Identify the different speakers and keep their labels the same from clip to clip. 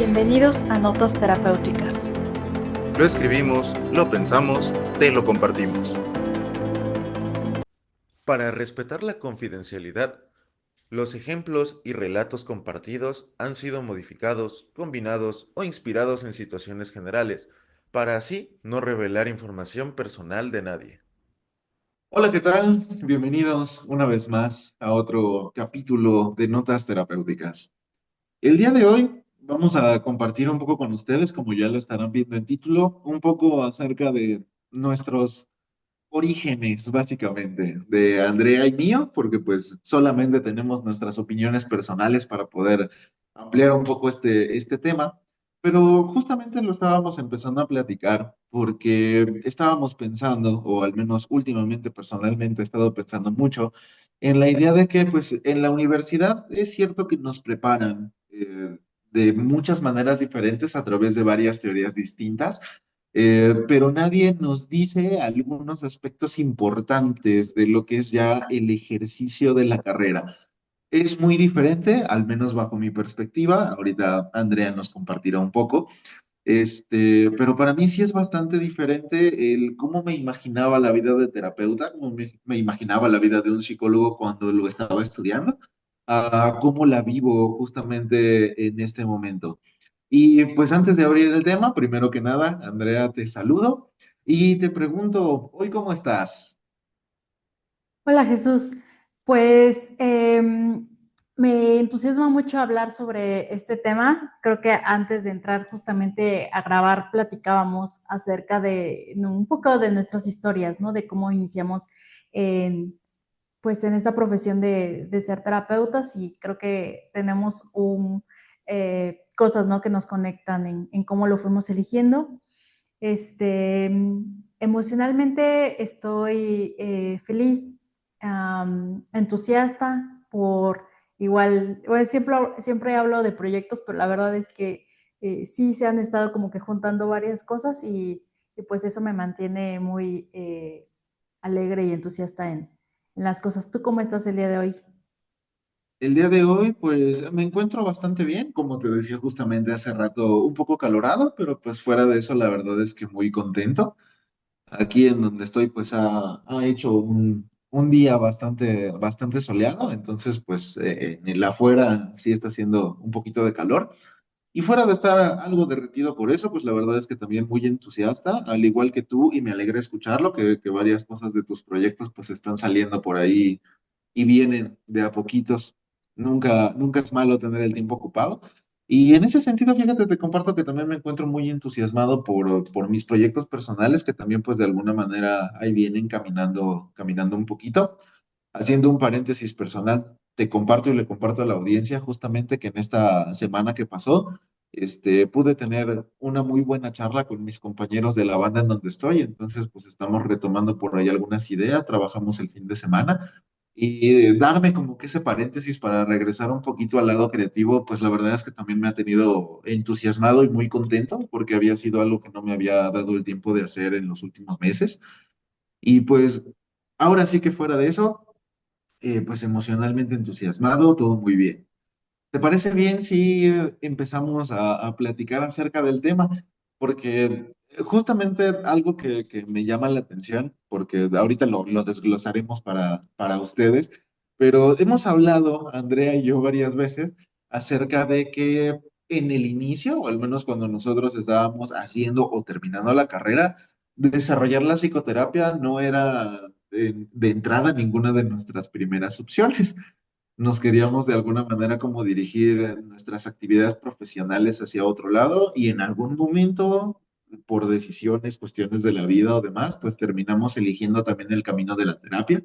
Speaker 1: Bienvenidos a Notas Terapéuticas.
Speaker 2: Lo escribimos, lo pensamos, te lo compartimos. Para respetar la confidencialidad, los ejemplos y relatos compartidos han sido modificados, combinados o inspirados en situaciones generales, para así no revelar información personal de nadie.
Speaker 3: Hola, ¿qué tal? Bienvenidos una vez más a otro capítulo de Notas Terapéuticas. El día de hoy vamos a compartir un poco con ustedes, como ya lo estarán viendo en título, un poco acerca de nuestros orígenes, básicamente, de Andrea y mío, porque pues solamente tenemos nuestras opiniones personales para poder ampliar un poco este tema, pero justamente lo estábamos empezando a platicar porque estábamos pensando, o al menos últimamente personalmente he estado pensando mucho, en la idea de que pues en la universidad es cierto que nos preparan de muchas maneras diferentes a través de varias teorías distintas, pero nadie nos dice algunos aspectos importantes de lo que es ya el ejercicio de la carrera. Es muy diferente, al menos bajo mi perspectiva. Ahorita Andrea nos compartirá un poco. Pero para mí sí es bastante diferente el cómo me imaginaba la vida de terapeuta, cómo me imaginaba la vida de un psicólogo cuando lo estaba estudiando, a cómo la vivo justamente en este momento. Y pues antes de abrir el tema, primero que nada, Andrea, te saludo y te pregunto, ¿hoy cómo estás?
Speaker 4: Hola Jesús, pues me entusiasma mucho hablar sobre este tema. Creo que antes de entrar justamente a grabar platicábamos acerca de un poco de nuestras historias, ¿no? De cómo iniciamos en, pues en esta profesión de ser terapeutas y creo que tenemos cosas, ¿no? Que nos conectan en cómo lo fuimos eligiendo. Emocionalmente estoy feliz, entusiasta por igual, bueno, siempre hablo de proyectos, pero la verdad es que sí se han estado como que juntando varias cosas y pues eso me mantiene muy alegre y entusiasta en las cosas. ¿Tú cómo estás el día de hoy?
Speaker 3: El día de hoy, pues me encuentro bastante bien, como te decía justamente hace rato, un poco calorado, pero pues fuera de eso, la verdad es que muy contento. Aquí en donde estoy, pues ha hecho un día bastante soleado, entonces pues en el afuera sí está haciendo un poquito de calor. Y fuera de estar algo derretido por eso, pues la verdad es que también muy entusiasta, al igual que tú, y me alegra escucharlo, que varias cosas de tus proyectos pues están saliendo por ahí y vienen de a poquitos. Nunca es malo tener el tiempo ocupado. Y en ese sentido, fíjate, te comparto que también me encuentro muy entusiasmado por mis proyectos personales, que también pues de alguna manera ahí vienen caminando un poquito. Haciendo un paréntesis personal, te comparto y le comparto a la audiencia justamente que en esta semana que pasó, pude tener una muy buena charla con mis compañeros de la banda en donde estoy, entonces pues estamos retomando por ahí algunas ideas, trabajamos el fin de semana y darme como que ese paréntesis para regresar un poquito al lado creativo, pues la verdad es que también me ha tenido entusiasmado y muy contento porque había sido algo que no me había dado el tiempo de hacer en los últimos meses. Y pues ahora sí que fuera de eso, pues emocionalmente entusiasmado, todo muy bien. ¿Te parece bien si empezamos a platicar acerca del tema? Porque justamente algo que me llama la atención, porque ahorita lo desglosaremos para ustedes, pero hemos hablado, Andrea y yo, varias veces acerca de que en el inicio, o al menos cuando nosotros estábamos haciendo o terminando la carrera, desarrollar la psicoterapia no era de entrada ninguna de nuestras primeras opciones. Nos queríamos de alguna manera como dirigir nuestras actividades profesionales hacia otro lado y en algún momento, por decisiones, cuestiones de la vida o demás, pues terminamos eligiendo también el camino de la terapia,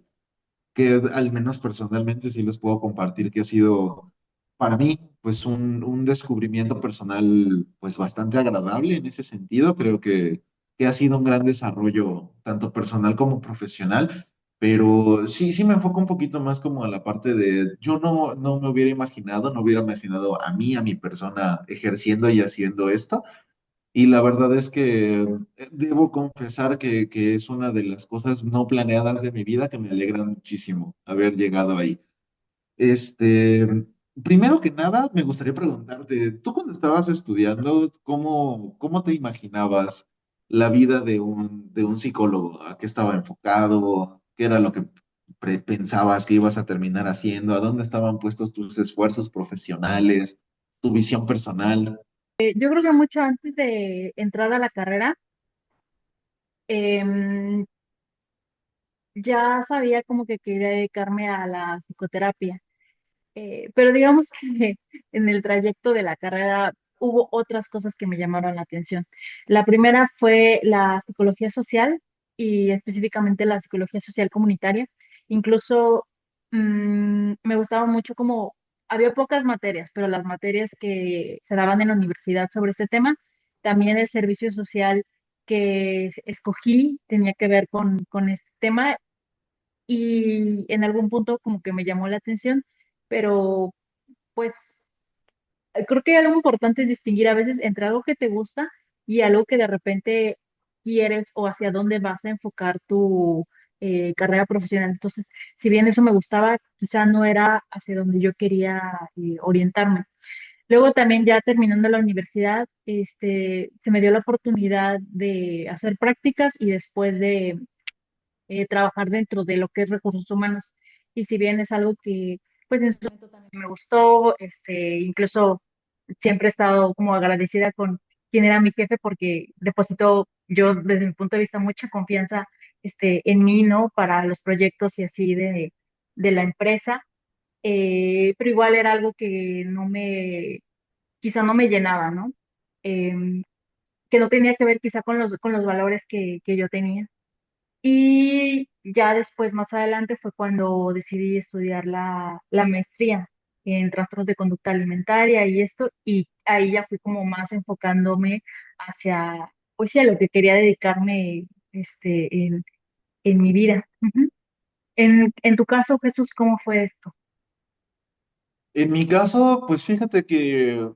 Speaker 3: que al menos personalmente sí les puedo compartir que ha sido para mí pues un descubrimiento personal pues bastante agradable en ese sentido. Creo que ha sido un gran desarrollo tanto personal como profesional. Pero sí me enfoco un poquito más como a la parte de, yo no me hubiera imaginado, no hubiera imaginado a mí, a mi persona, ejerciendo y haciendo esto. Y la verdad es que debo confesar que es una de las cosas no planeadas de mi vida que me alegran muchísimo haber llegado ahí. Este, Primero que nada, me gustaría preguntarte, tú cuando estabas estudiando, ¿cómo te imaginabas la vida de un psicólogo? ¿A qué estaba enfocado? ¿Qué era lo que pensabas que ibas a terminar haciendo? ¿A dónde estaban puestos tus esfuerzos profesionales, tu visión personal?
Speaker 4: Yo creo que mucho antes de entrar a la carrera, em, ya sabía como que quería dedicarme a la psicoterapia. Pero digamos que en el trayecto de la carrera hubo otras cosas que me llamaron la atención. La primera fue la psicología social y específicamente la psicología social comunitaria. Incluso me gustaba mucho como había pocas materias, pero las materias que se daban en la universidad sobre ese tema, también el servicio social que escogí tenía que ver con este tema y en algún punto como que me llamó la atención, pero pues creo que algo importante es distinguir a veces entre algo que te gusta y algo que de repente quieres o hacia dónde vas a enfocar tu carrera profesional. Entonces, si bien eso me gustaba, quizá no era hacia donde yo quería orientarme. Luego también ya terminando la universidad, se me dio la oportunidad de hacer prácticas y después de trabajar dentro de lo que es recursos humanos. Y si bien es algo que, pues en su momento también me gustó, incluso siempre he estado como agradecida con quien era mi jefe porque depositó yo desde mi punto de vista mucha confianza, en mí, ¿no? Para los proyectos y así de la empresa. Pero igual era algo que quizá no me llenaba, ¿no? Em, que no tenía que ver quizá con los valores que yo tenía. Y ya después, más adelante, fue cuando decidí estudiar la maestría en trastornos de conducta alimentaria y esto, y ahí ya fui como más enfocándome hacia, pues sí, a lo que quería dedicarme en mi vida. Ujú. En tu caso, Jesús, ¿cómo fue esto?
Speaker 3: En mi caso, pues fíjate que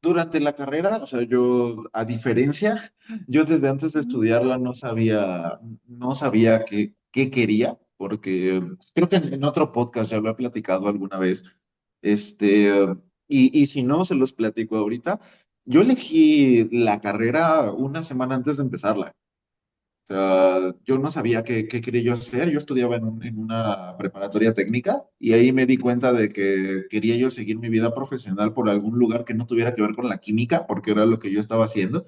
Speaker 3: durante la carrera, o sea, yo, a diferencia, yo desde antes de
Speaker 4: Ujú.
Speaker 3: estudiarla no sabía qué quería, porque creo que en otro podcast ya lo he platicado alguna vez, este, y si no, se los platico ahorita. Yo elegí la carrera una semana antes de empezarla. O sea, yo no sabía qué quería yo hacer. Yo estudiaba en una preparatoria técnica y ahí me di cuenta de que quería yo seguir mi vida profesional por algún lugar que no tuviera que ver con la química, porque era lo que yo estaba haciendo.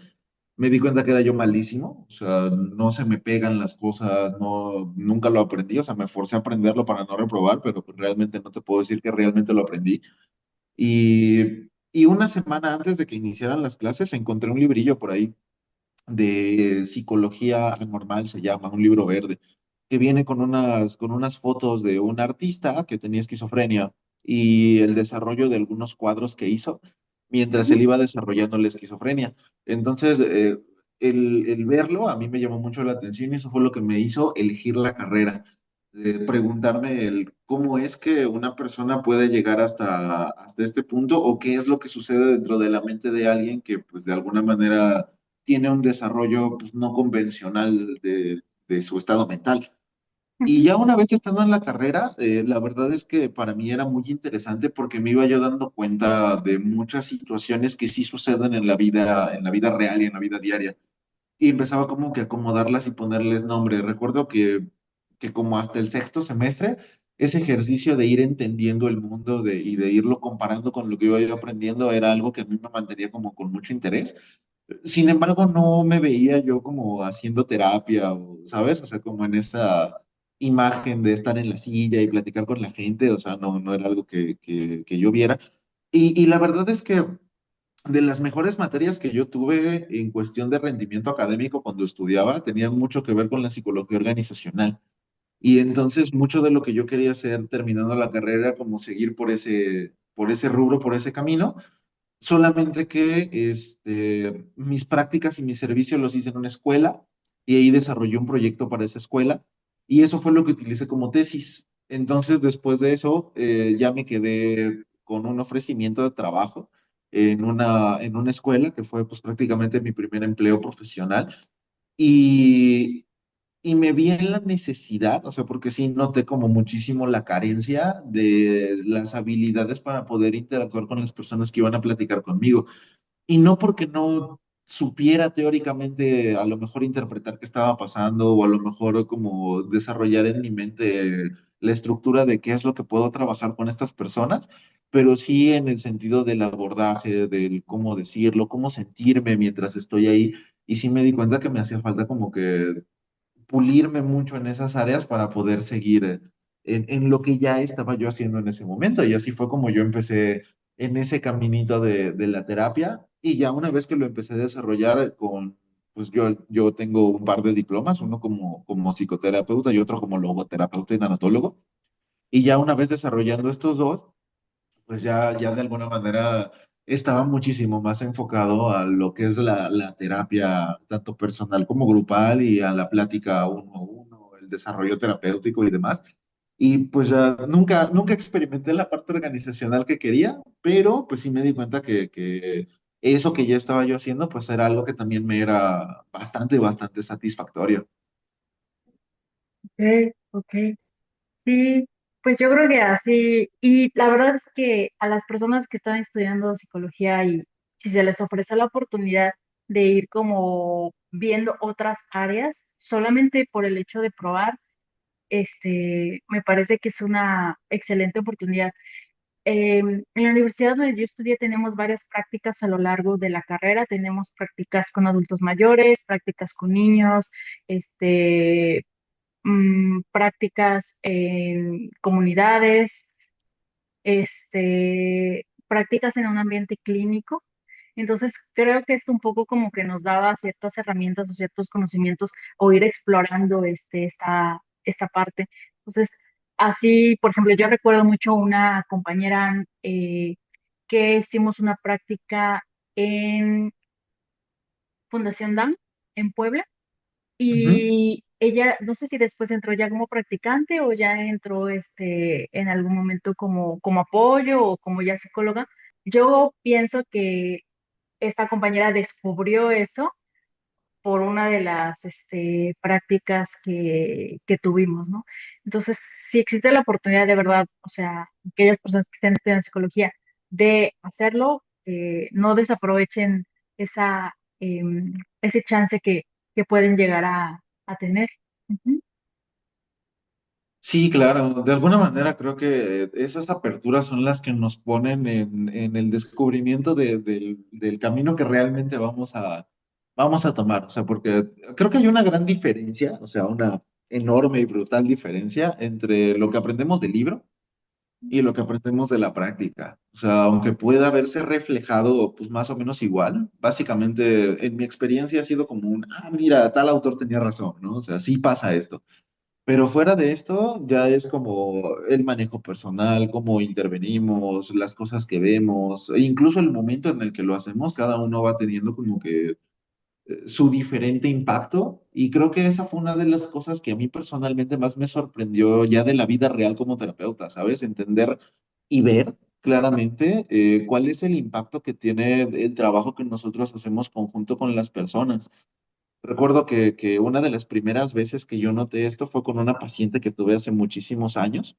Speaker 3: Me di cuenta que era yo malísimo, o sea, no se me pegan las cosas, no, nunca lo aprendí, o sea, me forcé a aprenderlo para no reprobar, pero pues realmente no te puedo decir que realmente lo aprendí. Y una semana antes de que iniciaran las clases encontré un librillo por ahí de psicología anormal, se llama, un libro verde, que viene con unas fotos de un artista que tenía esquizofrenia y el desarrollo de algunos cuadros que hizo mientras él
Speaker 4: Ujú.
Speaker 3: iba desarrollando la esquizofrenia. Entonces, el verlo a mí me llamó mucho la atención y eso fue lo que me hizo elegir la carrera. Preguntarme cómo es que una persona puede llegar hasta este punto o qué es lo que sucede dentro de la mente de alguien que pues de alguna manera tiene un desarrollo pues, no convencional de su estado mental. Y
Speaker 4: Ujú.
Speaker 3: ya una vez estando en la carrera, la verdad es que para mí era muy interesante porque me iba yo dando cuenta de muchas situaciones que sí suceden en la vida real y en la vida diaria. Y empezaba como que a acomodarlas y ponerles nombre. Recuerdo que como hasta el sexto semestre, ese ejercicio de ir entendiendo el mundo y de irlo comparando con lo que iba yo aprendiendo era algo que a mí me mantenía como con mucho interés. Sin embargo, no me veía yo como haciendo terapia, o, ¿sabes? O sea, como en esa imagen de estar en la silla y platicar con la gente, o sea, no era algo que yo viera. Y la verdad es que de las mejores materias que yo tuve en cuestión de rendimiento académico cuando estudiaba, tenían mucho que ver con la psicología organizacional. Y entonces mucho de lo que yo quería hacer terminando la carrera era como seguir por ese rubro, por ese camino. Solamente que mis prácticas y mis servicios los hice en una escuela y ahí desarrollé un proyecto para esa escuela y eso fue lo que utilicé como tesis. Entonces, después de eso, ya me quedé con un ofrecimiento de trabajo en una escuela que fue pues prácticamente mi primer empleo profesional. Y y me vi en la necesidad, o sea, porque sí noté como muchísimo la carencia de las habilidades para poder interactuar con las personas que iban a platicar conmigo. Y no porque no supiera teóricamente a lo mejor interpretar qué estaba pasando o a lo mejor como desarrollar en mi mente la estructura de qué es lo que puedo trabajar con estas personas, pero sí en el sentido del abordaje, del cómo decirlo, cómo sentirme mientras estoy ahí. Y sí me di cuenta que me hacía falta como que pulirme mucho en esas áreas para poder seguir en lo que ya estaba yo haciendo en ese momento. Y así fue como yo empecé en ese caminito de la terapia. Y ya una vez que lo empecé a desarrollar pues yo tengo un par de diplomas, uno como psicoterapeuta y otro como logoterapeuta y tanatólogo. Y ya una vez desarrollando estos dos, pues ya de alguna manera estaba muchísimo más enfocado a lo que es la terapia, tanto personal como grupal, y a la plática uno a uno, el desarrollo terapéutico y demás. Y pues ya nunca experimenté la parte organizacional que quería, pero pues sí me di cuenta que eso que ya estaba yo haciendo, pues era algo que también me era bastante satisfactorio.
Speaker 5: Ok, ok. Sí, pues yo creo que así, y la verdad es que a las personas que están estudiando psicología y si se les ofrece la oportunidad de ir como viendo otras áreas, solamente por el hecho de probar, me parece que es una excelente oportunidad. En la universidad donde yo estudié tenemos varias prácticas a lo largo de la carrera. Tenemos prácticas con adultos mayores, prácticas con niños, este, prácticas en comunidades, prácticas en un ambiente clínico. Entonces, creo que esto un poco como que nos daba ciertas herramientas o ciertos conocimientos o ir explorando esta parte. Entonces, así, por ejemplo, yo recuerdo mucho una compañera que hicimos una práctica en Fundación DAM en Puebla
Speaker 3: Ujú.
Speaker 5: y ella, no sé si después entró ya como practicante o ya entró en algún momento como apoyo o como ya psicóloga. Yo pienso que esta compañera descubrió eso por una de las prácticas que tuvimos, ¿no? Entonces, si existe la oportunidad de verdad, o sea, aquellas personas que estén estudiando psicología, de hacerlo, no desaprovechen ese chance que pueden llegar a tener. Ujú.
Speaker 3: Sí, claro, de alguna manera creo que esas aperturas son las que nos ponen en el descubrimiento del camino que realmente vamos a tomar. O sea, porque creo que hay una gran diferencia, o sea, una enorme y brutal diferencia entre lo que aprendemos del libro y lo que aprendemos de la práctica. O sea, aunque pueda verse reflejado pues más o menos igual, básicamente en mi experiencia ha sido como mira, tal autor tenía razón, ¿no? O sea, sí pasa esto. Pero fuera de esto, ya es como el manejo personal, cómo intervenimos, las cosas que vemos, e incluso el momento en el que lo hacemos, cada uno va teniendo como que su diferente impacto. Y creo que esa fue una de las cosas que a mí personalmente más me sorprendió ya de la vida real como terapeuta, ¿sabes? Entender y ver claramente cuál es el impacto que tiene el trabajo que nosotros hacemos conjunto con las personas. Recuerdo que una de las primeras veces que yo noté esto fue con una paciente que tuve hace muchísimos años,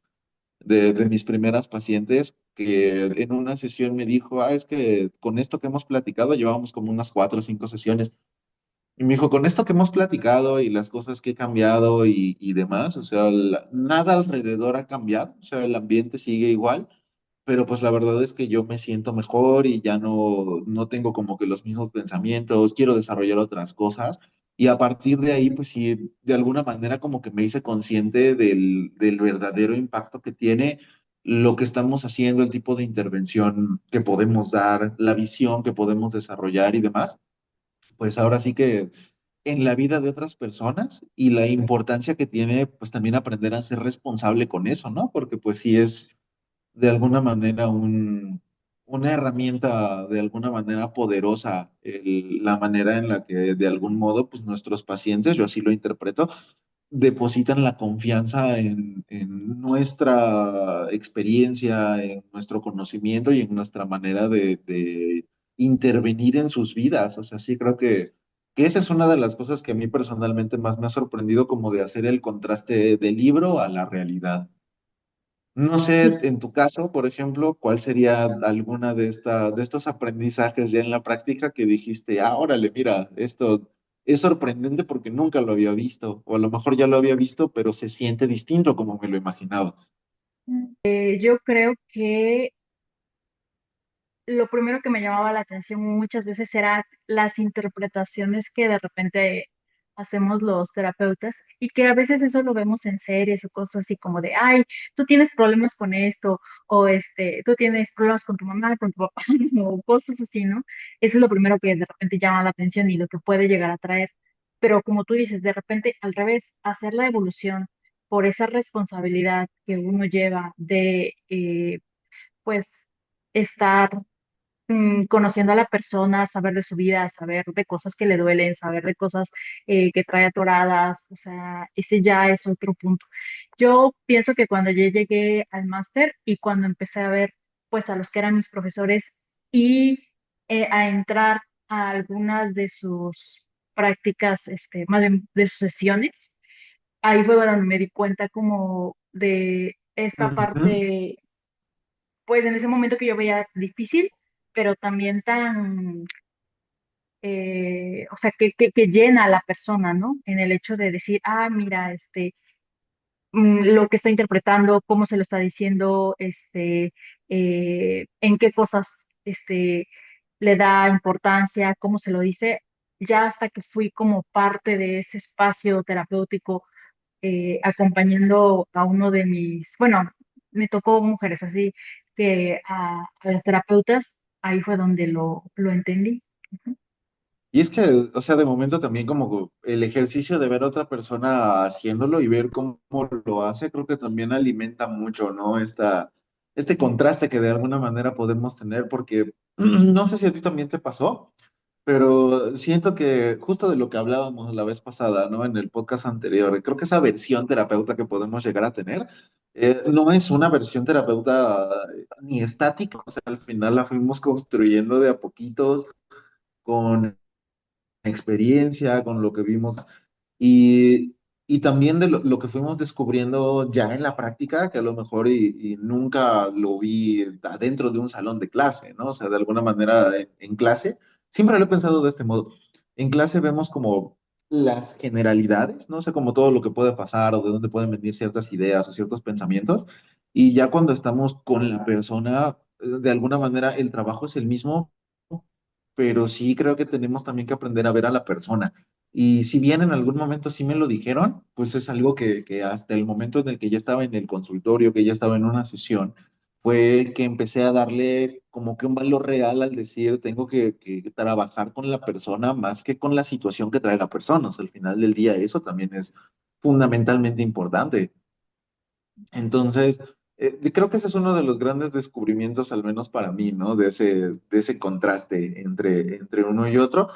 Speaker 3: de mis primeras pacientes, que en una sesión me dijo, es que con esto que hemos platicado llevamos como unas 4 o 5 sesiones. Y me dijo, con esto que hemos platicado y las cosas que he cambiado y demás, o sea, nada alrededor ha cambiado, o sea, el ambiente sigue igual, pero pues la verdad es que yo me siento mejor y ya no tengo como que los mismos pensamientos, quiero desarrollar otras cosas. Y a partir de ahí, pues sí, de alguna manera como que me hice consciente del verdadero impacto que tiene lo que estamos haciendo, el tipo de intervención que podemos dar, la visión que podemos desarrollar y demás. Pues ahora sí que en la vida de otras personas y la importancia que tiene, pues también aprender a ser responsable con eso, ¿no? Porque pues sí es de alguna manera una herramienta de alguna manera poderosa, la manera en la que de algún modo, pues nuestros pacientes, yo así lo interpreto, depositan la confianza en nuestra experiencia, en nuestro conocimiento y en nuestra manera de intervenir en sus vidas. O sea, sí creo que Que esa es una de las cosas que a mí personalmente más me ha sorprendido, como de hacer el contraste del libro a la realidad. No sé, en tu caso, por ejemplo, ¿cuál sería alguna de estos aprendizajes ya en la práctica que dijiste, ah, órale, mira, esto es sorprendente porque nunca lo había visto, o a lo mejor ya lo había visto, pero se siente distinto como me lo imaginaba?
Speaker 5: Yo creo que lo primero que me llamaba la atención muchas veces era las interpretaciones que de repente hacemos los terapeutas y que a veces eso lo vemos en series o cosas así como de, ay, tú tienes problemas con esto o tú tienes problemas con tu mamá, con tu papá o cosas así, ¿no? Eso es lo primero que de repente llama la atención y lo que puede llegar a traer. Pero como tú dices, de repente al revés, hacer la evolución por esa responsabilidad que uno lleva de, pues, estar conociendo a la persona, saber de su vida, saber de cosas que le duelen, saber de cosas que trae atoradas, o sea, ese ya es otro punto. Yo pienso que cuando yo llegué al máster y cuando empecé a ver pues a los que eran mis profesores y a entrar a algunas de sus prácticas, más bien de sus sesiones, ahí fue donde me di cuenta como de esta
Speaker 3: Ujú.
Speaker 5: parte pues en ese momento que yo veía difícil, pero también tan, o sea, que llena a la persona, ¿no? En el hecho de decir, ah, mira, lo que está interpretando, cómo se lo está diciendo, en qué cosas, le da importancia, cómo se lo dice, ya hasta que fui como parte de ese espacio terapéutico acompañando a uno de bueno, me tocó mujeres así, que a las terapeutas, ahí fue donde lo entendí. Ujú.
Speaker 3: Y es que, o sea, de momento también como el ejercicio de ver a otra persona haciéndolo y ver cómo lo hace, creo que también alimenta mucho, ¿no? Este contraste que de alguna manera podemos tener, porque no sé si a ti también te pasó, pero siento que justo de lo que hablábamos la vez pasada, ¿no? En el podcast anterior, creo que esa versión terapeuta que podemos llegar a tener no es una versión terapeuta ni estática, o sea, al final la fuimos construyendo de a poquitos con experiencia, con lo que vimos y también de lo que fuimos descubriendo ya en la práctica, que a lo mejor y nunca lo vi adentro de un salón de clase, ¿no? O sea, de alguna manera en clase, siempre lo he pensado de este modo. En clase vemos como las generalidades, no sé, como todo lo que puede pasar o de dónde pueden venir ciertas ideas o ciertos pensamientos, y ya cuando estamos con la persona, de alguna manera el trabajo es el mismo, pero sí creo que tenemos también que aprender a ver a la persona. Y si bien en algún momento sí me lo dijeron, pues es algo que hasta el momento en el que ya estaba en el consultorio, que ya estaba en una sesión, fue que empecé a darle como que un valor real al decir, tengo que trabajar con la persona más que con la situación que trae la persona. O sea, al final del día eso también es fundamentalmente importante. Entonces, creo que ese es uno de los grandes descubrimientos, al menos para mí, ¿no? De ese contraste entre uno y otro.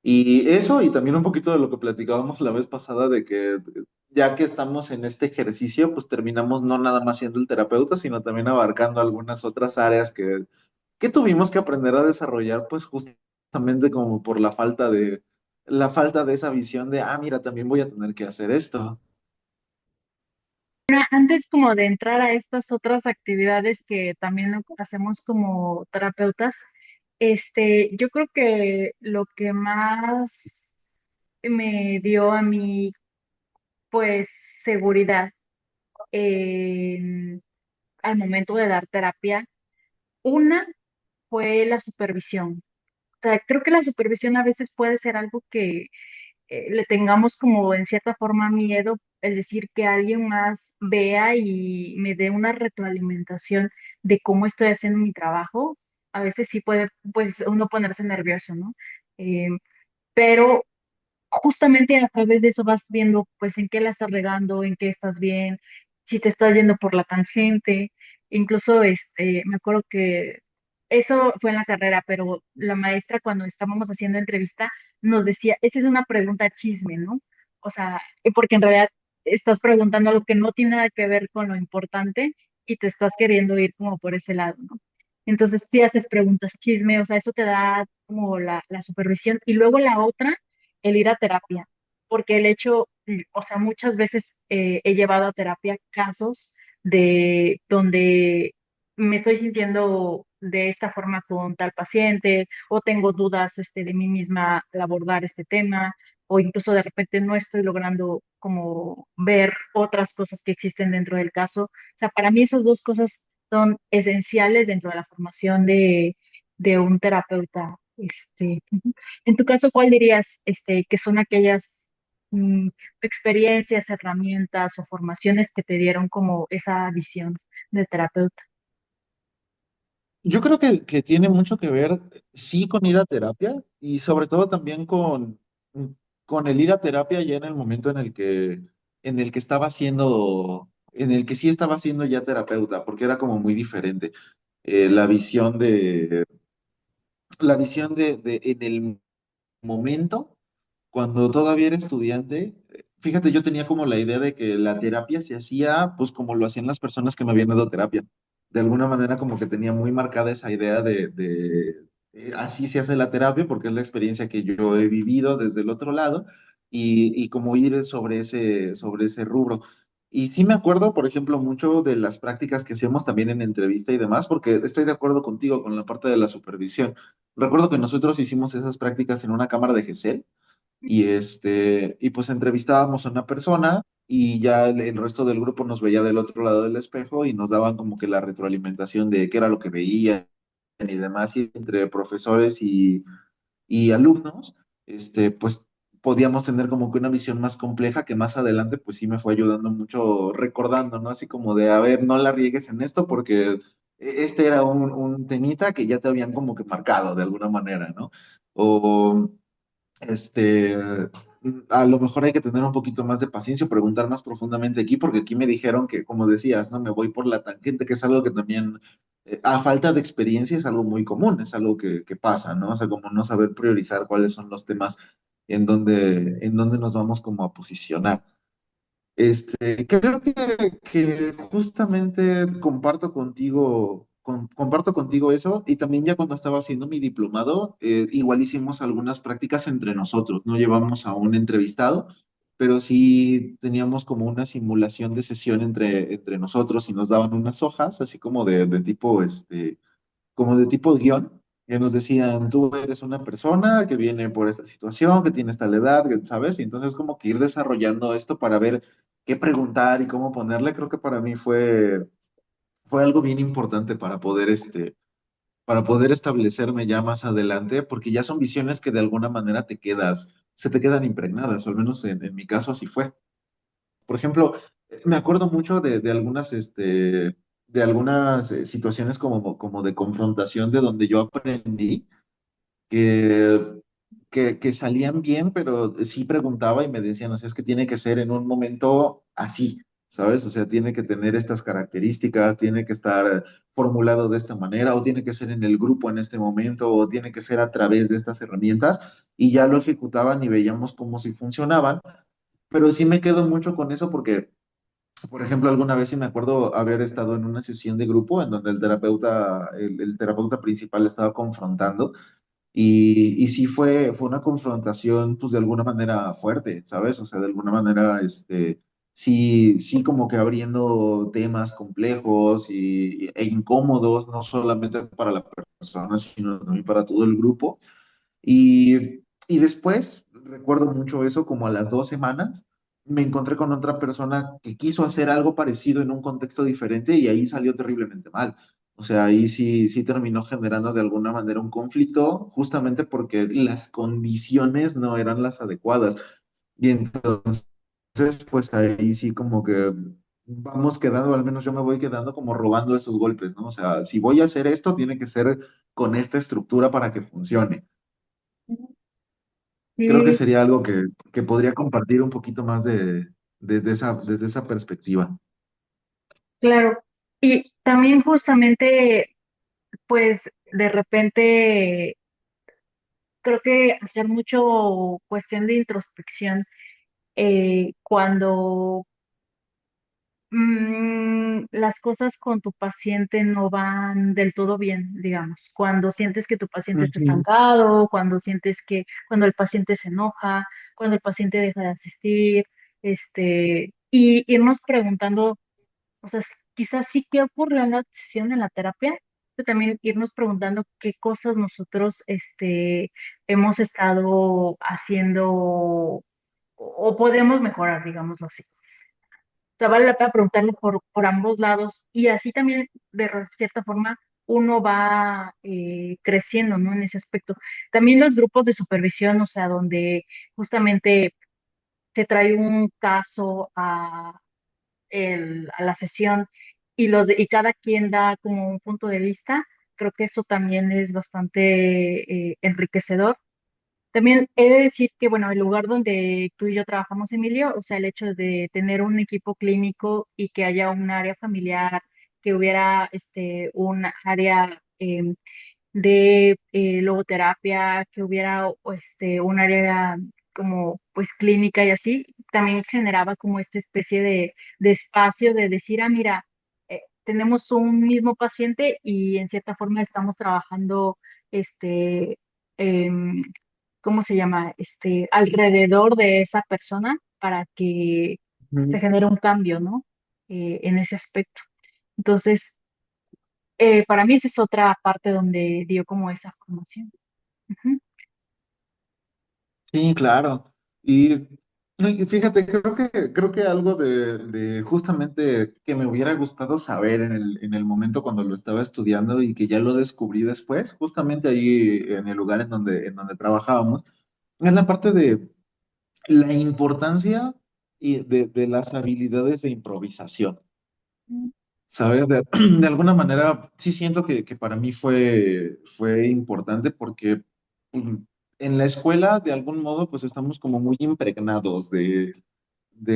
Speaker 3: Y eso, y también un poquito de lo que platicábamos la vez pasada, de que ya que estamos en este ejercicio, pues terminamos no nada más siendo el terapeuta, sino también abarcando algunas otras áreas que tuvimos que aprender a desarrollar, pues justamente como por la falta de esa visión de, ah, mira, también voy a tener que hacer esto.
Speaker 5: Antes como de entrar a estas otras actividades que también hacemos como terapeutas, yo creo que lo que más me dio a mí, pues, seguridad en- al momento de dar terapia, una fue la supervisión. O sea, creo que la supervisión a veces puede ser algo que le tengamos como en cierta forma miedo, el decir que alguien más vea y me dé una retroalimentación de cómo estoy haciendo mi trabajo. A veces sí puede, pues, uno ponerse nervioso, ¿no? Eh, pero justamente a través de eso vas viendo pues en qué la estás regando, en qué estás bien, si te estás yendo por la tangente. Incluso me acuerdo que eso fue en la carrera, pero la maestra cuando estábamos haciendo entrevista nos decía, esa es una pregunta chisme, ¿no? O sea, porque en realidad estás preguntando algo que no tiene nada que ver con lo importante y te estás queriendo ir como por ese lado, ¿no? Entonces, si haces preguntas chisme, o sea, eso te da como la supervisión. Y luego la otra el ir a terapia, porque el hecho, o sea, muchas veces he llevado a terapia casos de donde me estoy sintiendo de esta forma con tal paciente o tengo dudas de mí misma al abordar este tema o incluso de repente no estoy logrando como ver otras cosas que existen dentro del caso. O sea, para mí esas dos cosas son esenciales dentro de la formación de un terapeuta. Ujú. En tu caso, ¿cuál dirías que son aquellas mm, experiencias, herramientas o formaciones que te dieron como esa visión de terapeuta?
Speaker 3: Yo creo que tiene mucho que ver, sí, con ir a terapia y sobre todo también con el ir a terapia ya en el momento en el que estaba siendo, en el que sí estaba siendo ya terapeuta, porque era como muy diferente. La visión en el momento, cuando todavía era estudiante, fíjate, yo tenía como la idea de que la terapia se hacía pues como lo hacían las personas que me habían dado terapia. De alguna manera como que tenía muy marcada esa idea así se hace la terapia porque es la experiencia que yo he vivido desde el otro lado y como ir sobre ese rubro. Y sí me acuerdo, por ejemplo, mucho de las prácticas que hacíamos también en entrevista y demás, porque estoy de acuerdo contigo con la parte de la supervisión. Recuerdo que nosotros hicimos esas prácticas en una cámara de GESEL y pues entrevistábamos a una persona y ya el resto del grupo nos veía del otro lado del espejo y nos daban como que la retroalimentación de qué era lo que veían y demás, y entre profesores y alumnos, pues podíamos tener como que una visión más compleja que más adelante pues sí me fue ayudando mucho recordando, ¿no? Así como de, a ver, no la riegues en esto porque este era un temita que ya te habían como que marcado de alguna manera, ¿no? O este, a lo mejor hay que tener un poquito más de paciencia, preguntar más profundamente aquí, porque aquí me dijeron que, como decías, ¿no? Me voy por la tangente, que es algo que también, a falta de experiencia, es algo muy común, es algo que pasa, ¿no? O sea, como no saber priorizar cuáles son los temas en donde nos vamos como a posicionar. Creo que justamente comparto contigo eso y también ya cuando estaba haciendo mi diplomado, igual hicimos algunas prácticas entre nosotros, no llevamos a un entrevistado, pero sí teníamos como una simulación de sesión entre nosotros y nos daban unas hojas, así como de tipo guión, que nos decían, tú eres una persona que viene por esta situación, que tiene tal edad, ¿sabes? Y entonces como que ir desarrollando esto para ver qué preguntar y cómo ponerle, creo que para mí fue algo bien importante para poder establecerme ya más adelante, porque ya son visiones que de alguna manera se te quedan impregnadas, o al menos en mi caso así fue. Por ejemplo, me acuerdo mucho de algunas situaciones como de confrontación de donde yo aprendí que, que salían bien, pero sí preguntaba y me decían, o sea, es que tiene que ser en un momento así, ¿sabes? O sea, tiene que tener estas características, tiene que estar formulado de esta manera, o tiene que ser en el grupo en este momento, o tiene que ser a través de estas herramientas, y ya lo ejecutaban y veíamos cómo si funcionaban, pero sí me quedo mucho con eso porque, por ejemplo, alguna vez sí me acuerdo haber estado en una sesión de grupo en donde el terapeuta principal estaba confrontando y sí fue una confrontación, pues de alguna manera fuerte, ¿sabes? O sea, de alguna manera, sí, sí como que abriendo temas complejos e incómodos, no solamente para la persona, sino también para todo el grupo. Y después, recuerdo mucho eso, como a las 2 semanas, me encontré con otra persona que quiso hacer algo parecido en un contexto diferente y ahí salió terriblemente mal. O sea, ahí sí, sí terminó generando de alguna manera un conflicto, justamente porque las condiciones no eran las adecuadas. Y entonces, pues ahí sí como que vamos quedando, al menos yo me voy quedando como robando esos golpes, ¿no? O sea, si voy a hacer esto, tiene que ser con esta estructura para que funcione. Creo que
Speaker 5: Sí,
Speaker 3: sería algo que podría compartir un poquito más desde esa perspectiva.
Speaker 5: claro. Y también justamente, pues de repente creo que hacer mucho cuestión de introspección cuando las cosas con tu paciente no van del todo bien, digamos, cuando sientes que tu paciente está
Speaker 3: Ujú.
Speaker 5: estancado, cuando el paciente se enoja, cuando el paciente deja de asistir, y irnos preguntando, o sea, quizás sí qué ocurrió en la sesión, en la terapia, pero también irnos preguntando qué cosas nosotros, hemos estado haciendo o podemos mejorar, digámoslo así. O sea, vale la pena preguntarlo por ambos lados y así también, cierta forma, uno va creciendo, ¿no? En ese aspecto. También los grupos de supervisión, o sea, donde justamente se trae un caso a la sesión y cada quien da como un punto de vista, creo que eso también es bastante enriquecedor. También he de decir que, bueno, el lugar donde tú y yo trabajamos, Emilio, o sea, el hecho de tener un equipo clínico y que haya un área familiar, que hubiera un área de logoterapia, que hubiera un área como pues clínica y así, también generaba como esta especie de espacio de decir, mira, tenemos un mismo paciente y en cierta forma estamos trabajando este, em, ¿cómo se llama? Alrededor de esa persona para que se
Speaker 3: Ujú.
Speaker 5: genere un cambio, ¿no? En ese aspecto. Entonces, para mí esa es otra parte donde dio como esa formación. Ujú.
Speaker 3: Sí, claro. Y fíjate, creo que algo de justamente que me hubiera gustado saber en el momento cuando lo estaba estudiando y que ya lo descubrí después, justamente ahí en el lugar en donde trabajábamos, es la parte de la importancia de las habilidades de improvisación. ¿Sabes? De alguna manera, sí siento que para mí fue importante porque pues, en la escuela, de algún modo, pues estamos como muy impregnados de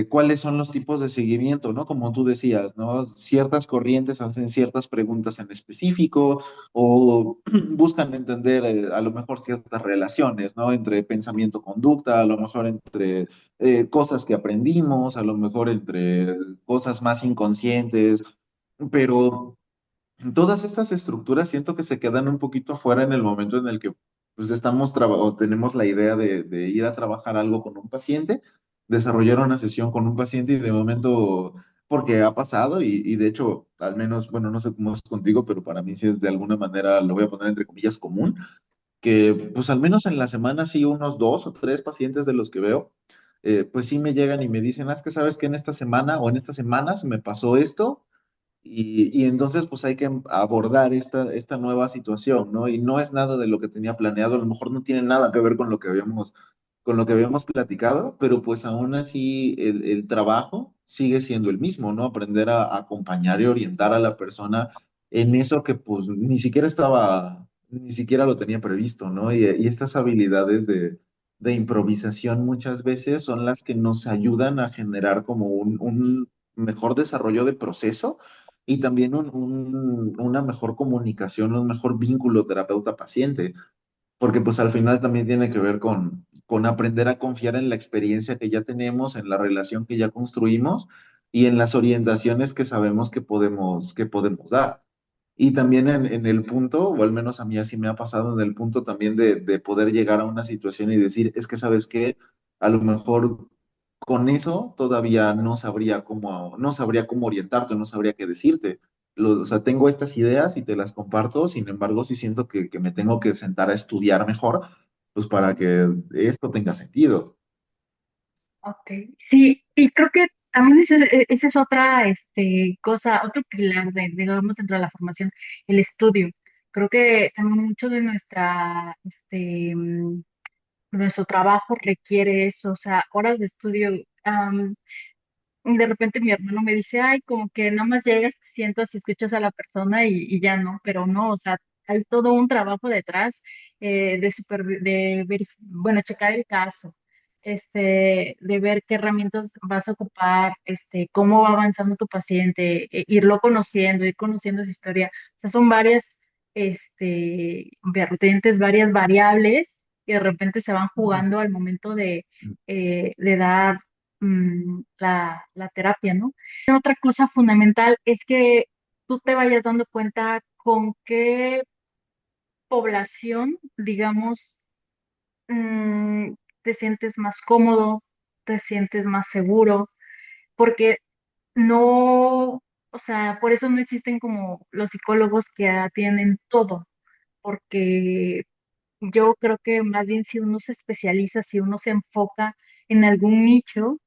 Speaker 3: cuáles son los tipos de seguimiento, ¿no? Como tú decías, ¿no? Ciertas corrientes hacen ciertas preguntas en específico o buscan entender a lo mejor ciertas relaciones, ¿no? Entre pensamiento-conducta, a lo mejor entre cosas que aprendimos, a lo mejor entre cosas más inconscientes, pero todas estas estructuras siento que se quedan un poquito afuera en el momento en el que pues o tenemos la idea de ir a trabajar algo con un paciente, desarrollar una sesión con un paciente y de momento, porque ha pasado y de hecho, al menos, bueno, no sé cómo es contigo, pero para mí sí es de alguna manera, lo voy a poner entre comillas, común, que pues al menos en la semana sí unos 2 o 3 pacientes de los que veo, pues sí me llegan y me dicen, es que sabes que en esta semana o en estas semanas me pasó esto y entonces, pues hay que abordar esta nueva situación, ¿no? Y no es nada de lo que tenía planeado, a lo mejor no tiene nada que ver con lo que habíamos platicado, pero pues aún así el trabajo sigue siendo el mismo, ¿no? Aprender a acompañar y orientar a la persona en eso que pues ni siquiera lo tenía previsto, ¿no? Y estas habilidades de improvisación muchas veces son las que nos ayudan a generar como un mejor desarrollo de proceso y también una mejor comunicación, un mejor vínculo terapeuta-paciente, porque pues al final también tiene que ver con aprender a confiar en la experiencia que ya tenemos, en la relación que ya construimos y en las orientaciones que sabemos que podemos dar. Y también en el punto, o al menos a mí así me ha pasado, en el punto también de poder llegar a una situación y decir, es que sabes qué, a lo mejor con eso todavía no sabría cómo orientarte, no sabría qué decirte. O sea, tengo estas ideas y te las comparto, sin embargo, sí siento que me tengo que sentar a estudiar mejor, pues para que esto tenga sentido.
Speaker 5: Ok, sí, y creo que también esa es otra cosa, otro pilar digamos, dentro de la formación, el estudio. Creo que también mucho de nuestro trabajo requiere eso, o sea, horas de estudio. De repente mi hermano me dice, ay, como que nada más llegas, te sientas y escuchas a la persona y ya no, pero no, o sea, hay todo un trabajo detrás bueno, checar el caso, de ver qué herramientas vas a ocupar, cómo va avanzando tu paciente, irlo conociendo, ir conociendo su historia. O sea, son varias, vertientes, varias variables que de repente se van jugando al momento de dar la terapia, ¿no? Otra cosa fundamental es que tú te vayas dando cuenta con qué población, digamos, mm, te sientes más cómodo, te sientes más seguro, porque no, o sea, por eso no existen como los psicólogos que atienden todo, porque yo creo que más bien si uno se especializa, si uno se enfoca en algún nicho,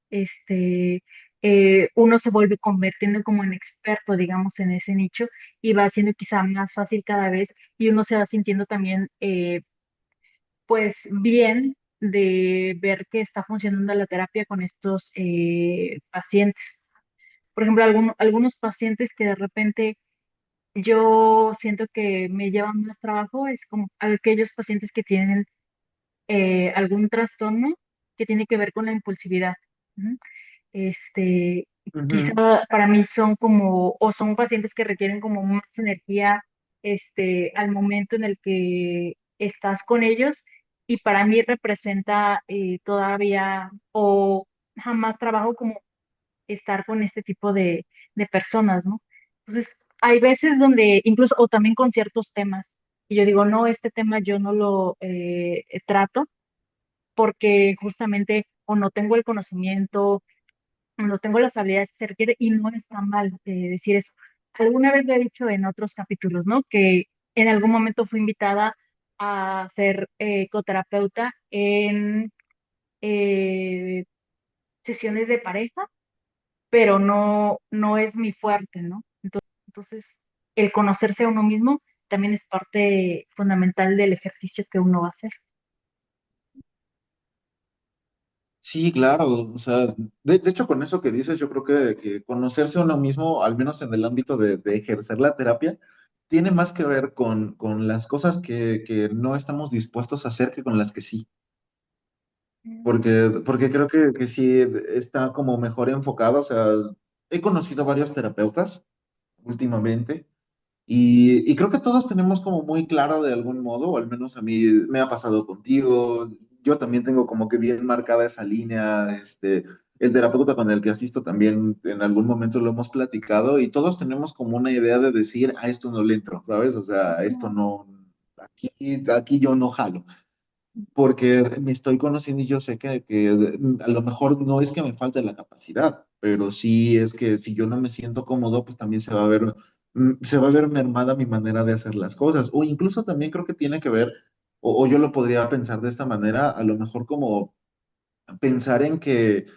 Speaker 5: uno se vuelve convirtiendo como en experto, digamos, en ese nicho y va haciendo quizá más fácil cada vez y uno se va sintiendo también, pues, bien de ver que está funcionando la terapia con estos pacientes. Por ejemplo, algunos pacientes que de repente yo siento que me llevan más trabajo es como aquellos pacientes que tienen algún trastorno que tiene que ver con la impulsividad. Ujú. Este, quizá
Speaker 3: Ujú.
Speaker 5: para mí son como, o son pacientes que requieren como más energía, al momento en el que estás con ellos, y para mí representa todavía, o jamás trabajo como estar con este tipo de personas, ¿no? Entonces, hay veces donde incluso, o también con ciertos temas, y yo digo, no, este tema yo no lo trato porque justamente o no tengo el conocimiento, o no tengo las habilidades que se requiere y no está mal decir eso. Alguna vez lo he dicho en otros capítulos, ¿no? Que en algún momento fui invitada a ser coterapeuta en eh, sesiones de pareja, pero no es mi fuerte, ¿no? Entonces, el conocerse a uno mismo también es parte fundamental del ejercicio que uno va a hacer.
Speaker 3: Sí, claro, o sea, de hecho con eso que dices, yo creo que conocerse a uno mismo, al menos en el ámbito de ejercer la terapia, tiene más que ver con las cosas que no estamos dispuestos a hacer que con las que sí. Porque creo que sí está como mejor enfocado. O sea, he conocido varios terapeutas últimamente y creo que todos tenemos como muy claro de algún modo, o al menos a mí me ha pasado contigo. Yo también tengo como que bien marcada esa línea. El terapeuta con el que asisto también en algún momento lo hemos platicado y todos tenemos como una idea de decir, a esto no le entro, ¿sabes? O sea, a esto no, aquí yo no jalo porque me estoy conociendo y yo sé que a lo mejor no es que me falte la capacidad, pero sí es que si yo no me siento cómodo, pues también se va a ver mermada mi manera de hacer las cosas. O incluso también creo que tiene que ver, o yo lo podría pensar de esta manera, a lo mejor como pensar en que,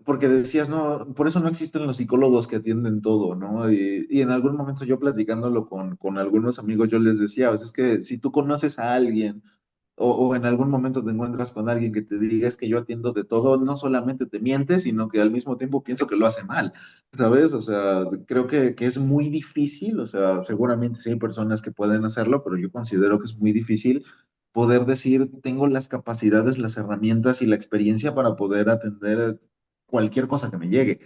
Speaker 3: porque decías, no, por eso no existen los psicólogos que atienden todo, ¿no? Y en algún momento yo platicándolo con algunos amigos, yo les decía, pues es que si tú conoces a alguien, o en algún momento te encuentras con alguien que te diga es que yo atiendo de todo, no solamente te miente, sino que al mismo tiempo pienso que lo hace mal, ¿sabes? O sea, creo que es muy difícil. O sea, seguramente sí hay personas que pueden hacerlo, pero yo considero que es muy difícil poder decir, tengo las capacidades, las herramientas y la experiencia para poder atender cualquier cosa que me llegue,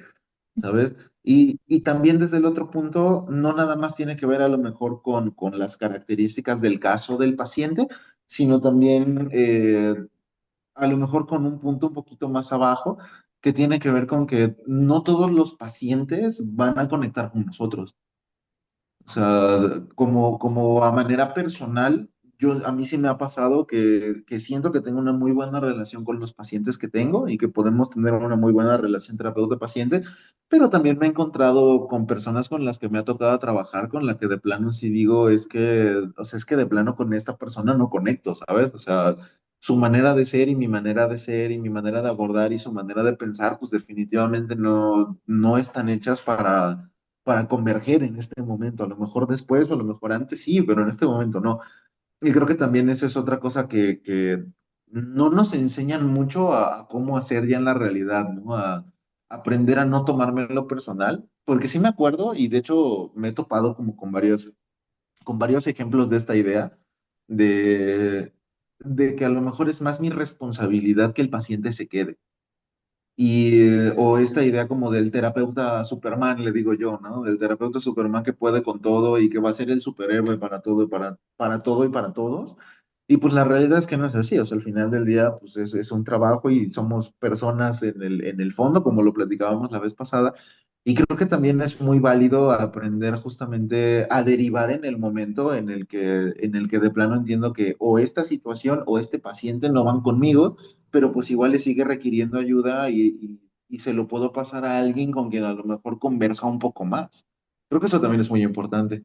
Speaker 3: ¿sabes? Y también desde el otro punto, no nada más tiene que ver a lo mejor con las características del caso del paciente, sino también a lo mejor con un punto un poquito más abajo, que tiene que ver con que no todos los pacientes van a conectar con nosotros. O sea, como a manera personal, a mí sí me ha pasado que siento que tengo una muy buena relación con los pacientes que tengo y que podemos tener una muy buena relación terapeuta-paciente, pero también me he encontrado con personas con las que me ha tocado trabajar, con la que de plano sí digo, o sea, es que de plano con esta persona no conecto, ¿sabes? O sea, su manera de ser y mi manera de ser y mi manera de abordar y su manera de pensar, pues definitivamente no están hechas para converger en este momento. A lo mejor después o a lo mejor antes sí, pero en este momento no. Y creo que también esa es otra cosa que no nos enseñan mucho a cómo hacer ya en la realidad, ¿no? A aprender a no tomármelo personal, porque sí me acuerdo y de hecho me he topado como con varios ejemplos de esta idea de, de que a lo mejor es más mi responsabilidad que el paciente se quede. O esta idea como del terapeuta Superman, le digo yo, ¿no? Del terapeuta Superman que puede con todo y que va a ser el superhéroe para todo y para todo y para todos. Y pues la realidad es que no es así, o sea, al final del día, pues es un trabajo y somos personas en el fondo, como lo platicábamos la vez pasada, y creo que también es muy válido aprender justamente a derivar en el momento en el que de plano entiendo que o esta situación o este paciente no van conmigo, pero pues igual le sigue requiriendo ayuda y se lo puedo pasar a alguien con quien a lo mejor converja un poco más. Creo que eso también es muy importante.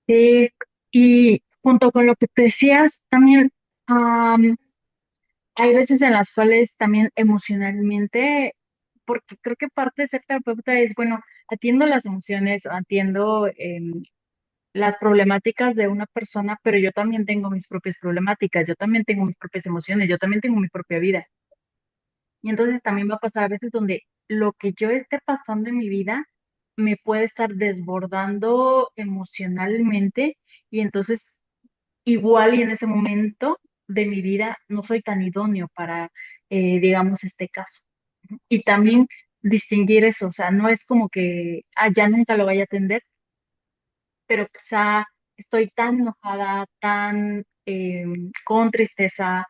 Speaker 5: Sí, y junto con lo que te decías, también hay veces en las cuales también emocionalmente, porque creo que parte de ser terapeuta es, bueno, atiendo las emociones, atiendo las problemáticas de una persona, pero yo también tengo mis propias problemáticas, yo también tengo mis propias emociones, yo también tengo mi propia vida. Y entonces también va a pasar a veces donde lo que yo esté pasando en mi vida me puede estar desbordando emocionalmente y entonces igual y en ese momento de mi vida no soy tan idóneo para, digamos, este caso. Y también distinguir eso, o sea, no es como que ya nunca lo vaya a atender, pero quizá estoy tan enojada, tan con tristeza,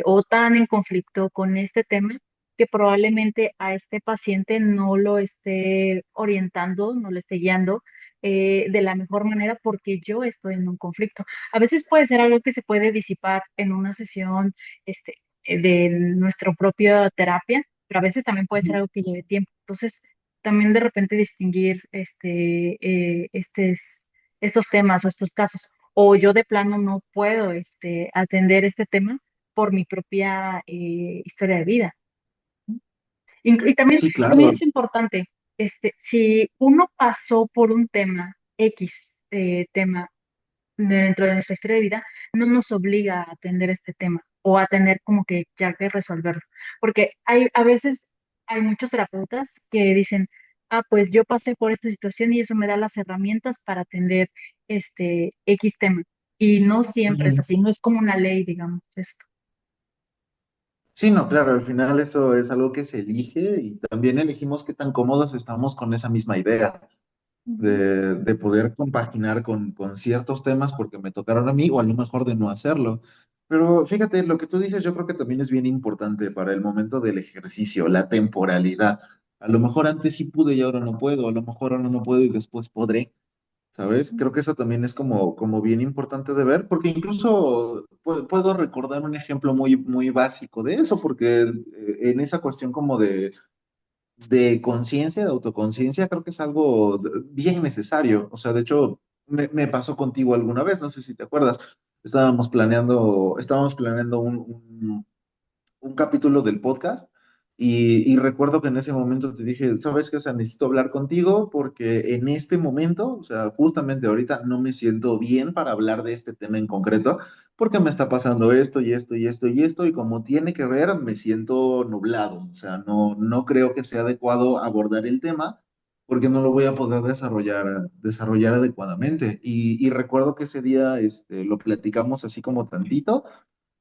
Speaker 5: o tan en conflicto con este tema, que probablemente a este paciente no lo esté orientando, no lo esté guiando de la mejor manera porque yo estoy en un conflicto. A veces puede ser algo que se puede disipar en una sesión este, de nuestra propia terapia, pero a veces también puede ser algo que lleve tiempo. Entonces, también de repente distinguir estos temas o estos casos. O yo de plano no puedo atender este tema por mi propia historia de vida. Y también,
Speaker 3: Sí,
Speaker 5: también
Speaker 3: claro.
Speaker 5: es importante, si uno pasó por un tema, X tema, dentro de nuestra historia de vida, no nos obliga a atender este tema o a tener como que ya que resolverlo. Porque a veces hay muchos terapeutas que dicen, pues yo pasé por esta situación y eso me da las herramientas para atender este X tema. Y no siempre es
Speaker 3: Ujú.
Speaker 5: así, no es como una ley, digamos, esto.
Speaker 3: Sí, no, claro, al final eso es algo que se elige y también elegimos qué tan cómodos estamos con esa misma idea
Speaker 4: Ujú.
Speaker 3: de poder compaginar con ciertos temas porque me tocaron a mí o a lo mejor de no hacerlo. Pero fíjate, lo que tú dices yo creo que también es bien importante para el momento del ejercicio, la temporalidad. A lo mejor antes sí pude y ahora no puedo, a lo mejor ahora no puedo y después podré. ¿Sabes? Creo que eso también es como bien importante de ver, porque incluso puedo recordar un ejemplo muy básico de eso, porque en esa cuestión como de conciencia, de autoconciencia, creo que es algo bien necesario. O sea, de hecho, me pasó contigo alguna vez, no sé si te acuerdas, estábamos planeando un capítulo del podcast y recuerdo que en ese momento te dije, ¿sabes qué? O sea, necesito hablar contigo porque en este momento, o sea, justamente ahorita no me siento bien para hablar de este tema en concreto porque me está pasando esto y esto y esto y esto y como tiene que ver, me siento nublado, o sea, no creo que sea adecuado abordar el tema porque no lo voy a poder desarrollar adecuadamente. Y recuerdo que ese día lo platicamos así como tantito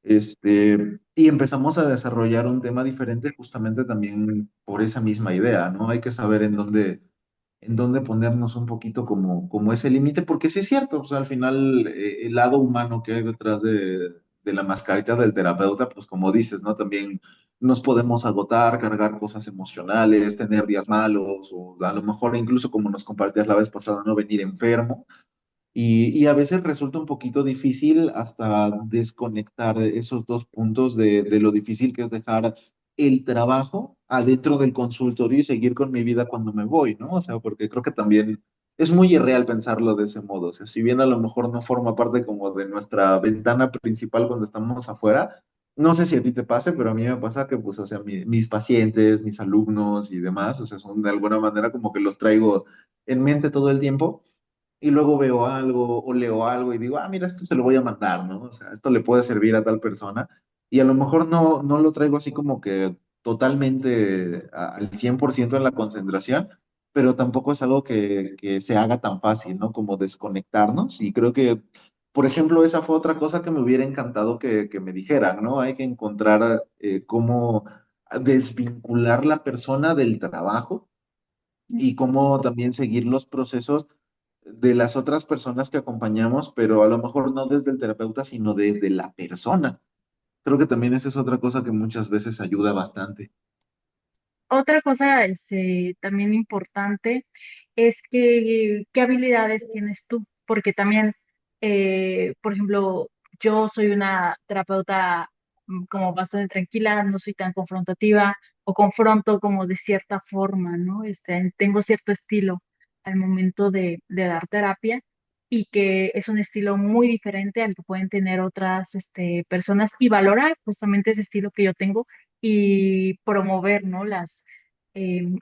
Speaker 3: y empezamos a desarrollar un tema diferente justamente también por esa misma idea, ¿no? Hay que saber en dónde ponernos un poquito como ese límite, porque sí es cierto, o sea, al final el lado humano que hay detrás de la mascarita del terapeuta, pues como dices, ¿no? También nos podemos agotar, cargar cosas emocionales, tener días malos, o a lo mejor incluso como nos compartías la vez pasada, no venir enfermo. Y a veces resulta un poquito difícil hasta desconectar esos dos puntos de lo difícil que es dejar el trabajo adentro del consultorio y seguir con mi vida cuando me voy, ¿no? O sea, porque creo que también es muy irreal pensarlo de ese modo. O sea, si bien a lo mejor no forma parte como de nuestra ventana principal cuando estamos afuera, no sé si a ti te pase, pero a mí me pasa que, pues, o sea, mis pacientes, mis alumnos y demás, o sea, son de alguna manera como que los traigo en mente todo el tiempo y luego veo algo o leo algo y digo, mira, esto se lo voy a mandar, ¿no? O sea, esto le puede servir a tal persona. Y a lo mejor no lo traigo así como que totalmente al 100% en la concentración, pero tampoco es algo que se haga tan fácil, ¿no? Como desconectarnos. Y creo que, por ejemplo, esa fue otra cosa que me hubiera encantado que me dijeran, ¿no? Hay que encontrar cómo desvincular la persona del trabajo y cómo también seguir los procesos de las otras personas que acompañamos, pero a lo mejor no desde el terapeuta, sino desde la persona. Creo que también esa es otra cosa que muchas veces ayuda bastante.
Speaker 5: Otra cosa, también importante es que qué habilidades tienes tú, porque también, por ejemplo, yo soy una terapeuta como bastante tranquila, no soy tan confrontativa o confronto como de cierta forma, ¿no? Tengo cierto estilo al momento de dar terapia y que es un estilo muy diferente al que pueden tener otras, personas y valorar justamente ese estilo que yo tengo y promover, ¿no? Las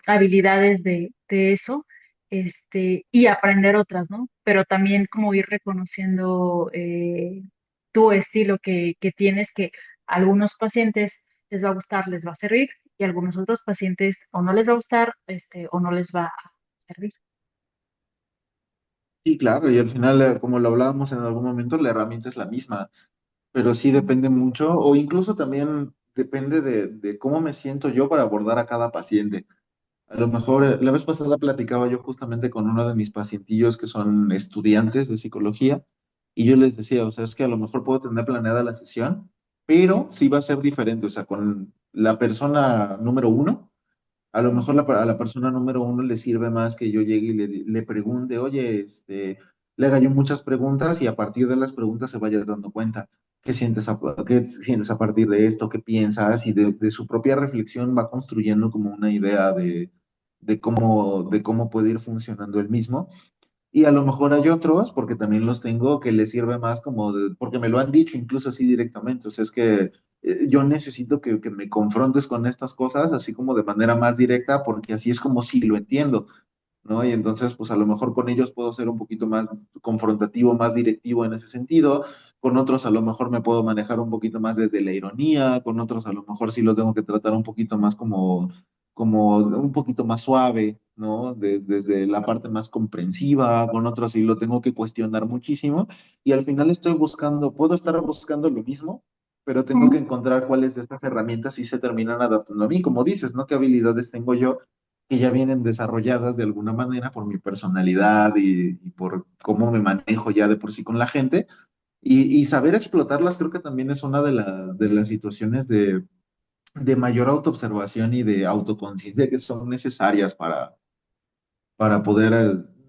Speaker 5: habilidades de eso, y aprender otras, ¿no? Pero también como ir reconociendo tu estilo que tienes, que a algunos pacientes les va a gustar, les va a servir, y a algunos otros pacientes o no les va a gustar, o no les va a servir.
Speaker 3: Sí, claro, y al final, como lo hablábamos en algún momento, la herramienta es la misma, pero sí depende mucho, o incluso también depende de cómo me siento yo para abordar a cada paciente. A lo mejor, la vez pasada platicaba yo justamente con uno de mis pacientillos que son estudiantes de psicología y yo les decía, o sea, es que a lo mejor puedo tener planeada la sesión, pero sí va a ser diferente, o sea, con la persona número uno, a lo mejor a la persona número uno le sirve más que yo llegue y le pregunte, oye, le haga yo muchas preguntas y a partir de las preguntas se vaya dando cuenta qué sientes a partir de esto, qué piensas y de su propia reflexión va construyendo como una idea de cómo puede ir funcionando el mismo. Y a lo mejor hay otros, porque también los tengo, que les sirve más como porque me lo han dicho incluso así directamente. O sea, es que yo necesito que me confrontes con estas cosas, así como de manera más directa, porque así es como sí lo entiendo, ¿no? Y entonces, pues a lo mejor con ellos puedo ser un poquito más confrontativo, más directivo en ese sentido. Con otros a lo mejor me puedo manejar un poquito más desde la ironía, con otros a lo mejor sí lo tengo que tratar un poquito más como un poquito más suave, ¿no? Desde la parte más comprensiva, con otros sí lo tengo que cuestionar muchísimo. Y al final puedo estar buscando lo mismo, pero tengo que encontrar cuáles de estas herramientas sí se terminan adaptando a mí, como dices, ¿no? ¿Qué habilidades tengo yo que ya vienen desarrolladas de alguna manera por mi personalidad y por cómo me manejo ya de por sí con la gente? Y saber explotarlas creo que también es una de las situaciones de mayor autoobservación y de autoconciencia que son necesarias para poder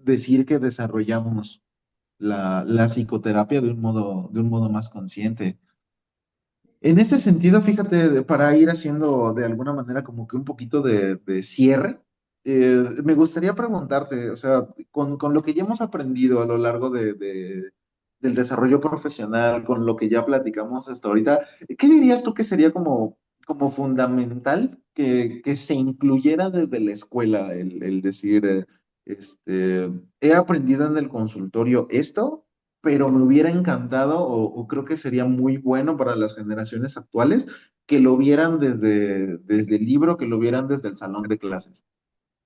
Speaker 3: decir que desarrollamos la psicoterapia de un modo más consciente. En ese sentido, fíjate, para ir haciendo de alguna manera como que un poquito de cierre, me gustaría preguntarte, o sea, con lo que ya hemos aprendido a lo largo del desarrollo profesional, con lo que ya platicamos hasta ahorita, ¿qué dirías tú que sería como fundamental que se incluyera desde la escuela el decir, he aprendido en el consultorio esto? Pero me hubiera encantado o creo que sería muy bueno para las generaciones actuales que lo vieran desde el libro, que lo vieran desde el salón de clases.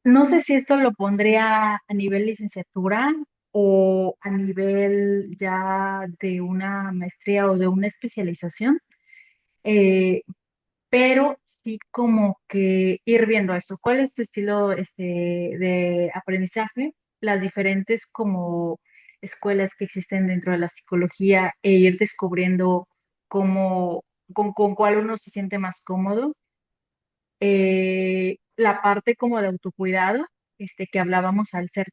Speaker 5: No sé si esto lo pondría a nivel licenciatura o a nivel ya de una maestría o de una especialización, eh, pero sí como que ir viendo eso. ¿Cuál es tu estilo de aprendizaje? Las diferentes como escuelas que existen dentro de la psicología e ir descubriendo cómo, con cuál uno se siente más cómodo. La parte como de autocuidado, que hablábamos al ser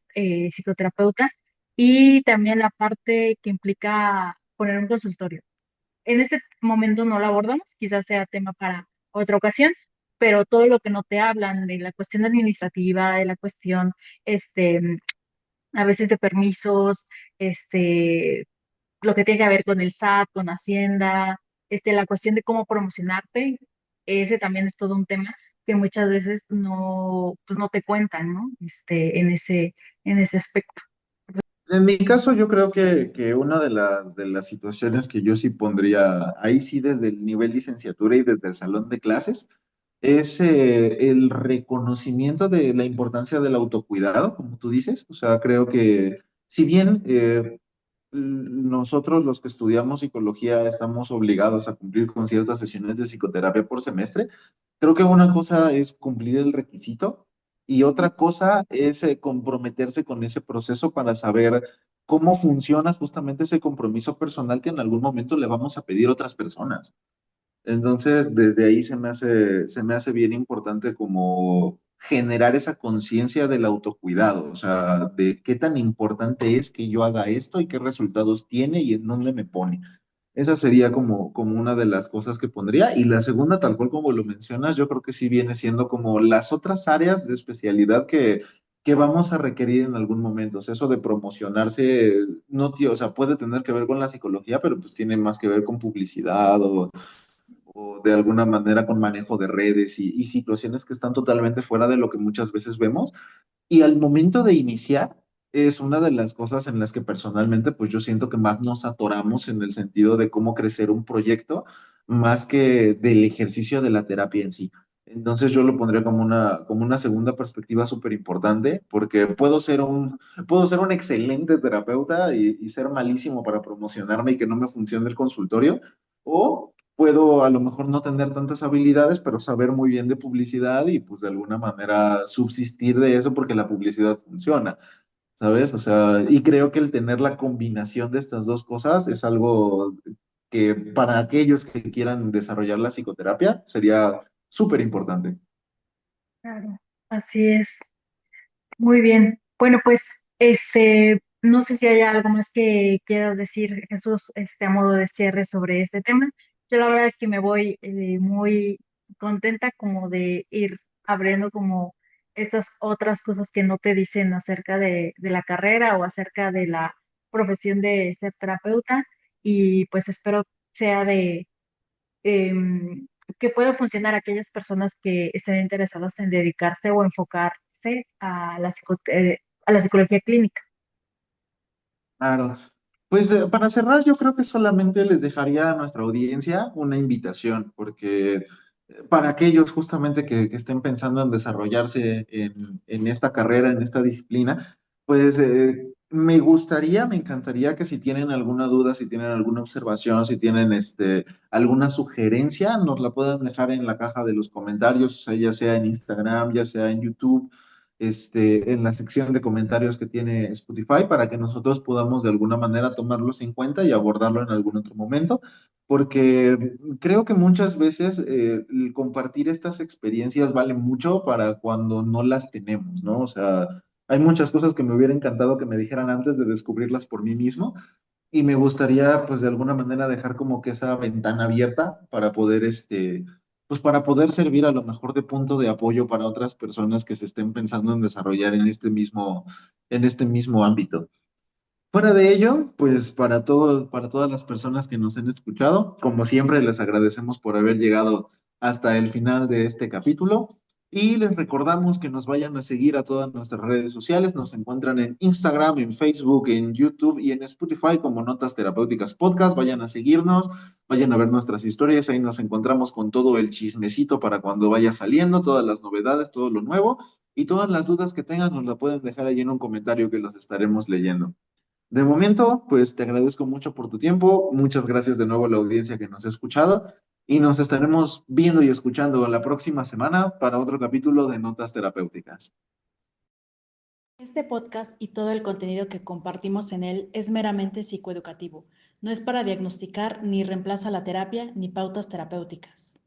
Speaker 5: psicoterapeuta, y también la parte que implica poner un consultorio. En este momento no lo abordamos, quizás sea tema para otra ocasión, pero todo lo que no te hablan de la cuestión administrativa, de la cuestión, a veces de permisos, lo que tiene que ver con el SAT, con Hacienda, la cuestión de cómo promocionarte, ese también es todo un tema que muchas veces no, pues no te cuentan, ¿no? En ese aspecto.
Speaker 3: En mi caso, yo creo que una de las situaciones que yo sí pondría ahí sí desde el nivel licenciatura y desde el salón de clases es el reconocimiento de la importancia del autocuidado, como tú dices. O sea, creo que si bien nosotros los que estudiamos psicología estamos obligados a cumplir con ciertas sesiones de psicoterapia por semestre, creo que una cosa es cumplir el requisito Y otra cosa es comprometerse con ese proceso para saber cómo funciona justamente ese compromiso personal que en algún momento le vamos a pedir a otras personas. Entonces, desde ahí se me hace bien importante como generar esa conciencia del autocuidado, o sea, de qué tan importante es que yo haga esto y qué resultados tiene y en dónde me pone. Esa sería como una de las cosas que pondría. Y la segunda, tal cual como lo mencionas, yo creo que sí viene siendo como las otras áreas de especialidad que vamos a requerir en algún momento. O sea, eso de promocionarse, no, tío, o sea, puede tener que ver con la psicología, pero pues tiene más que ver con publicidad o de alguna manera con manejo de redes y situaciones que están totalmente fuera de lo que muchas veces vemos. Y al momento de iniciar, es una de las cosas en las que personalmente, pues yo siento que más nos atoramos en el sentido de cómo crecer un proyecto, más que del ejercicio de la terapia en sí. Entonces yo lo pondría como una segunda perspectiva súper importante, porque puedo ser un excelente terapeuta y ser malísimo para promocionarme y que no me funcione el consultorio, o puedo a lo mejor no tener tantas habilidades, pero saber muy bien de publicidad y pues de alguna manera subsistir de eso porque la publicidad funciona, ¿sabes? O sea, y creo que el tener la combinación de estas dos cosas es algo que para aquellos que quieran desarrollar la psicoterapia sería súper importante.
Speaker 5: Claro, así es. Muy bien. Bueno, pues, no sé si hay algo más que quieras decir, Jesús, a modo de cierre sobre este tema. Yo la verdad es que me voy muy contenta como de ir abriendo como estas otras cosas que no te dicen acerca de la carrera o acerca de la profesión de ser terapeuta y pues espero sea em, que pueda funcionar a aquellas personas que estén interesadas en dedicarse o enfocarse a a la psicología clínica.
Speaker 3: Claro. Pues para cerrar, yo creo que solamente les dejaría a nuestra audiencia una invitación, porque para aquellos justamente que estén pensando en desarrollarse en esta carrera, en esta disciplina, pues me gustaría, me encantaría que si tienen alguna duda, si tienen alguna observación, si tienen alguna sugerencia, nos la puedan dejar en la caja de los comentarios, o sea, ya sea en Instagram, ya sea en YouTube, en la sección de comentarios que tiene Spotify para que nosotros podamos de alguna manera tomarlos en cuenta y abordarlo en algún otro momento, porque creo que muchas veces el compartir estas experiencias vale mucho para cuando no las tenemos, ¿no? O sea, hay muchas cosas que me hubiera encantado que me dijeran antes de descubrirlas por mí mismo y me gustaría, pues, de alguna manera dejar como que esa ventana abierta para poder, pues, para poder servir a lo mejor de punto de apoyo para otras personas que se estén pensando en desarrollar en este mismo ámbito. Fuera de ello, pues, para todas las personas que nos han escuchado, como siempre, les agradecemos por haber llegado hasta el final de este capítulo. Y les recordamos que nos vayan a seguir a todas nuestras redes sociales. Nos encuentran en Instagram, en Facebook, en YouTube y en Spotify como Notas Terapéuticas Podcast. Vayan a seguirnos, vayan a ver nuestras historias. Ahí nos encontramos con todo el chismecito para cuando vaya saliendo, todas las novedades, todo lo nuevo. Y todas las dudas que tengan nos la pueden dejar ahí en un comentario que los estaremos leyendo. De momento, pues te agradezco mucho por tu tiempo. Muchas gracias de nuevo a la audiencia que nos ha escuchado y nos estaremos viendo y escuchando la próxima semana para otro capítulo de Notas Terapéuticas.
Speaker 1: Este podcast y todo el contenido que compartimos en él es meramente psicoeducativo. No es para diagnosticar ni reemplaza la terapia ni pautas terapéuticas.